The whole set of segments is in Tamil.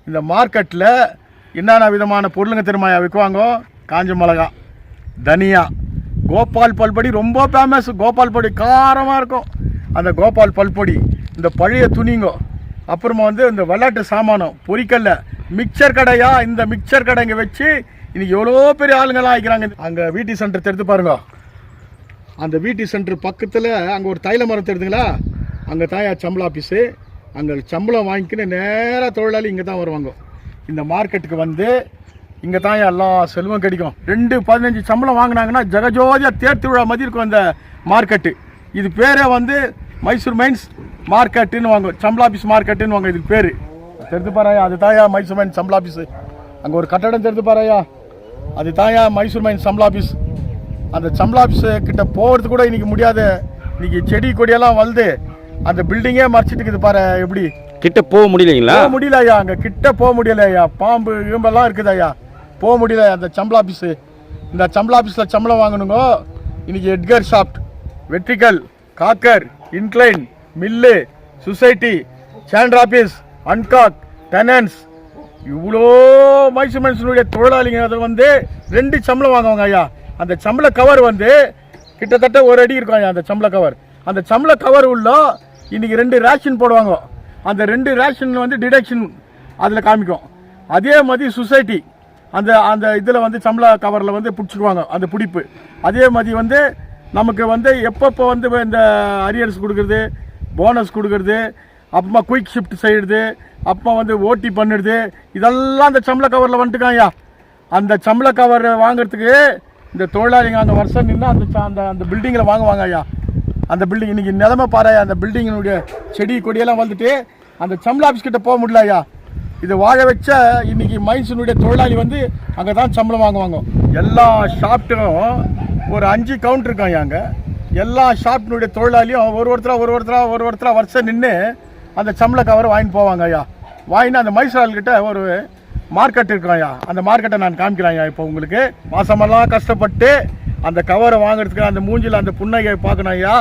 இந்த மார்க்கெட்டில் என்னென்ன விதமான பொருளுங்க தெரியுமா விற்குவாங்க? காஞ்ச மிளகா, தனியா, கோபால் பல்பொடி ரொம்ப ஃபேமஸ். கோபால் பொடி காரமாக இருக்கும். அந்த கோபால் பல்பொடி, இந்த பழைய துணிங்கோ, அப்புறமா வந்து இந்த விளையாட்டு சாமானம், பொரிக்கல்ல, மிக்சர் கடையா. இந்த மிக்சர் கடை இங்கே வச்சு இன்றைக்கி எவ்வளோ பெரிய ஆளுங்கள்லாம் ஆகிக்கிறாங்க. அங்கே விடி சென்டர் தெரிந்து பாருங்க. அந்த விடி சென்டர் பக்கத்தில் அங்கே ஒரு தைல மரம் தெரியுதுங்களா? அங்கே தாயா சம்பளம் ஆஃபீஸு. அங்கே சம்பளம் வாங்கிக்கின்னு நேராக தொழிலாளி இங்கே தான் வருவாங்க. இந்த மார்க்கெட்டுக்கு வந்து இங்கே தான் எல்லா செல்வம் கிடைக்கும். 2-15 சம்பளம் வாங்கினாங்கன்னா ஜெகஜோதியாக தேர் திருவிழா மாதிரி இருக்கும் அந்த மார்க்கெட்டு. இது பேரே வந்து மைசூர் மைன்ஸ் மார்க்கெட்டுன்னு வாங்க, சம்பள ஆஃபீஸ் மார்க்கெட்டுன்னு வாங்க. இதுக்கு பேர் தெரிந்து பாராயா, அது தாயா மைசூர் மைன்ஸ் சம்பள ஆஃபீஸு. அங்கே ஒரு கட்டடம் தெரிந்து பாராயா, அது தாயா மைசூர் மைன்ஸ் சம்பள ஆஃபீஸ். அந்த சம்பள ஆஃபீஸு கிட்ட போகிறது கூட இன்றைக்கி முடியாது. இன்றைக்கி செடி கொடியெல்லாம் வளர்ந்து அந்த பில்டிங்கே மறைச்சிட்டு இருக்குது பாரு. எப்படி கிட்ட போக முடியலைங்களா? போக முடியல ஐயா, அங்கே கிட்ட போக முடியல ஐயா. பாம்பு இரும்பெல்லாம் இருக்குது ஐயா, போக முடியல. அந்த சம்பள ஆஃபீஸு, இந்த சம்பள ஆஃபீஸில் சம்பளம் வாங்கணுங்க. இன்றைக்கி எட்கர் ஷாப்ட், வெட்ரிக்கல், காக்கர், இன்க்ளைன், மில்லு, சொசைட்டி, சேண்டர் ஆஃபீஸ், அன்காக், டெனன்ஸ், இவ்வளோ மைசூர் மைன்ஸினுடைய தொழிலாளிங்க அதை வந்து 2 சம்பளம் வாங்குவாங்க ஐயா. அந்த சம்பள கவர் வந்து கிட்டத்தட்ட 1 அடி இருக்கும் ஐயா அந்த சம்பள கவர். அந்த சம்பள கவர் உள்ள இன்றைக்கி 2 ரேஷன் போடுவாங்க. அந்த 2 ரேஷன் வந்து டிடக்ஷன் அதில் காமிக்கும். அதே மாதிரி சொசைட்டி அந்த அந்த இதில் வந்து சம்பள கவரில் வந்து பிடிச்சிக்குவாங்க அந்த பிடிப்பு. அதே மாதிரி வந்து நமக்கு வந்து எப்பப்போ வந்து இந்த அரியர்ஸ் கொடுக்குறது, போனஸ் கொடுக்குறது, அப்புறமா குயிக் ஷிஃப்ட் செய்கிறது, அப்போ வந்து ஓட்டி பண்ணிடுது, இதெல்லாம் அந்த சம்பள கவரில் வந்துட்டுக்காங்க. அந்த சம்பள கவர் வாங்கிறதுக்கு இந்த தொழிலாளிங்க அங்கே வருஷம் நின்று அந்த அந்த பில்டிங்கில் வாங்குவாங்க ஐயா. அந்த பில்டிங் இன்றைக்கி நிலைமை பாராயா. அந்த பில்டிங்கினுடைய செடி கொடியெல்லாம் வந்துட்டு அந்த சம்பள ஆஃபீஸ் கிட்ட போக முடியல ஐயா. இதை வாழ வச்ச இன்றைக்கி மைன்ஸினுடைய தொழிலாளி வந்து அங்கே தான் சம்பளம் வாங்குவாங்க. எல்லா ஷாப்டும் ஒரு 5 கவுண்டர் இருக்காங்க அங்கே. எல்லா ஷாப்பினுடைய தொழிலாளியும் ஒரு ஒருத்தராக வருஷம் நின்று அந்த சம்பள கவரை வாங்கிட்டு போவாங்க ஐயா. வாங்கிட்டு அந்த மைசூர்கிட்ட ஒரு மார்க்கெட் இருக்கும் ஐயா. அந்த மார்க்கெட்டை நான் காமிக்கிறேன் ஐயா. இப்போ உங்களுக்கு மாதமெல்லாம் கஷ்டப்பட்டு அந்த கவரை வாங்குறதுக்கு அந்த மூஞ்சில் அந்த புன்னகை பார்க்கணும் ஐயா.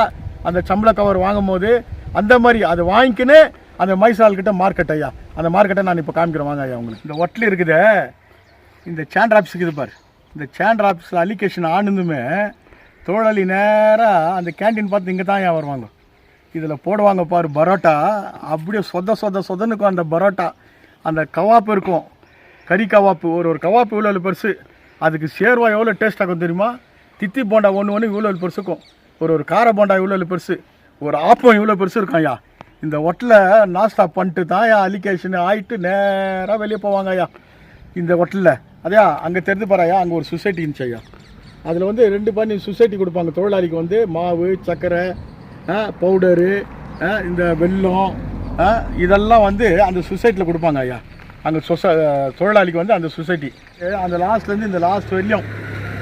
அந்த சம்பள கவர் வாங்கும் போது அந்த மாதிரி அதை வாங்கிக்கின்னு அந்த மைசூர்கிட்ட மார்க்கெட் ஐயா. அந்த மார்க்கெட்டை நான் இப்போ காமிக்கிறேன் வாங்க ஐயா. உங்களுக்கு இந்த ஒட்டில் இருக்குது, இந்த சேண்டர் ஆஃபீஸ் இருக்குது பாரு. இந்த சேண்டர் ஆஃபீஸில் அப்ளிகேஷன் ஆனதுமே தொழிலாளி நேராக அந்த கேன்டீன் பார்த்து இங்கே தான் ஐயா வருவாங்க. இதில் போடுவாங்க பாரு பரோட்டா, அப்படியே சொதனுக்கும் அந்த பரோட்டா. அந்த கவாப்பு இருக்கும், கறி கவாப்பு. ஒரு கவாப்பு இவ்வளோ பெருசு, அதுக்கு சேர்வா எவ்வளோ டேஸ்ட் ஆகும் தெரியுமா? தித்தி போண்டா ஒன்று இவ்வளோ பெருசு இருக்கும். ஒரு கார போண்டா இவ்வளோ பெருசு, ஒரு ஆப்பம் இவ்வளோ பெருசு இருக்கும் ஐயா. இந்த ஒட்டில் நாஸ்டா பண்ணிட்டு தான் ஐயா அலிகேஷன் ஆகிட்டு நேராக வெளியே போவாங்க ஐயா இந்த ஒட்டில். அதையா அங்கே தெரிந்து பாராயா, அங்கே ஒரு சொசைட்டி இருந்துச்சு ஐயா. அதில் வந்து 2 பண்ணி சொசைட்டி கொடுப்பாங்க தொழிலாளிக்கு. வந்து மாவு, சர்க்கரை, பவுடரு, இந்த வெல்லம், இதெல்லாம் வந்து அந்த சொசைட்டியில் கொடுப்பாங்க ஐயா. அங்கே தொழிலாளிக்கு வந்து அந்த சொசைட்டி அந்த லாஸ்ட்லேருந்து இந்த லாஸ்ட் வரையும்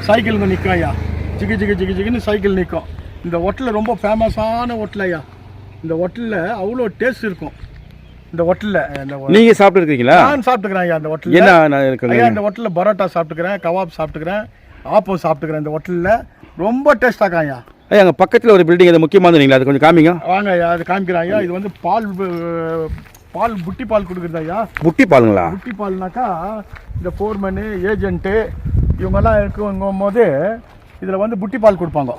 சைக்கிள் இங்கே நிற்கும் ஐயா. ஜிகுன்னு சைக்கிள் நிற்கும். இந்த ஹோட்டலில் ரொம்ப ஃபேமஸான ஹோட்டல் ஐயா. இந்த ஹோட்டலில் அவ்வளோ டேஸ்ட் இருக்கும். இந்த ஹோட்டலில் நீங்கள் சாப்பிட்டுருக்கீங்களா? நான் சாப்பிட்டுக்கிறேன் ஐயா. இந்த ஹோட்டலில் ஐயா, இந்த ஹோட்டலில் பரோட்டா சாப்பிட்டுக்கிறேன், கவாப் சாப்பிட்டுக்கிறேன், ஆப்பம் சாப்பிட்டுக்கிறேன். இந்த ஹோட்டலில் ரொம்ப டேஸ்டாக ஐயா. ஐயா அங்கே பக்கத்தில் ஒரு பில்டிங் அது முக்கியமாக நீங்களா, அது கொஞ்சம் காமிங்க. வாங்க ஐயா, அது காமிக்கிறேன் ஐயா. இது வந்து புட்டி பால் கொடுக்குறது ஐயா. புட்டி பாலுங்களா? புட்டி பால்னாக்கா இந்த ஃபோர்மேனு, ஏஜென்ட்டு இவங்கெல்லாம் இருக்குங்கும் போது இதில் வந்து புட்டி பால் கொடுப்பாங்க.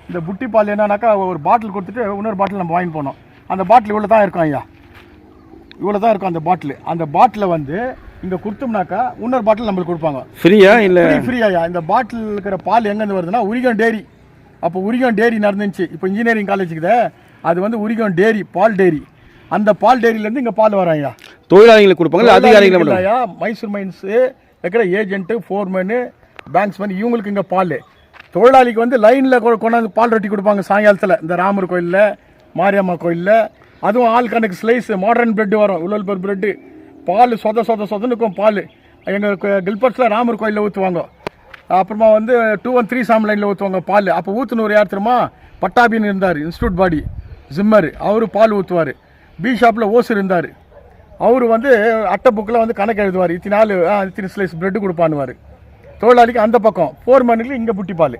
இந்த புட்டி பால் என்னன்னாக்கா ஒரு பாட்டில் கொடுத்துட்டு இன்னொரு பாட்டில் நம்ம வாங்கி போனோம். அந்த பாட்டில் இவ்வளோ தான் இருக்கும் ஐயா, இவ்வளோ தான் இருக்கும் அந்த பாட்டில். அந்த பாட்டில் வந்து இங்கே கொடுத்தோம்னாக்கா இன்னொரு பாட்டில் நம்மளுக்கு கொடுப்பாங்க. ஃப்ரீயா? இல்லை ஃப்ரீ ஐயா. இந்த பாட்டில் இருக்கிற பால் எங்கேருந்து வருதுன்னா உரிகம் டேரி. அப்போ உரிகம் டேரி நடந்துச்சு. இப்போ இன்ஜினியரிங் காலேஜுக்குதே அது வந்து உரிகம் டேரி, பால் டேரி. அந்த பால் டேரியிலேருந்து இங்கே பால் வரும் ஐயா. தொழிலாளிகளுக்கு கொடுப்பாங்க, அதிகாரிகள் ஐயா. மைசூர் மைன்ஸு இருக்கிற ஏஜென்ட்டு, ஃபோர்மேனு, பேங்க்ஸ்மேன் இவங்களுக்கு இங்கே பால். தொழிலாளிக்கு வந்து லைனில் கொண்டாந்து பால் ரொட்டி கொடுப்பாங்க சாயங்காலத்தில். இந்த ராமர் கோயிலில், மாரியம்மா கோயிலில், அதுவும் ஆள் கணக்கு ஸ்லைஸ் மாடர்ன் பிரெட்டு வரும், உழல் பர் பிரெட்டு. பால் சொதனுக்கும் பால். எங்கள் கில்பர்ட்ஸில் ராமர் கோயிலில் ஊற்றுவாங்க. அப்புறமா வந்து 213 சாம் லைனில் ஊற்றுவாங்க பால். அப்போ ஊற்றுனவர் யார் தெரியுமா? பட்டாபின்னு இருந்தார், இன்ஸ்டியூட் பாடி ஜிம்மர். அவர் பால் ஊற்றுவார். பி ஷாப்பில் ஓசர் இருந்தார். அவர் வந்து அட்டை புக்கில் வந்து கணக்கு எழுதுவார். இத்தனை ஸ்லைஸ் பிரெட்டு கொடுப்பானுவார் தொழிலாளிக்கு. அந்த பக்கம் 4 மணிக்கு இங்கே புட்டி பால்.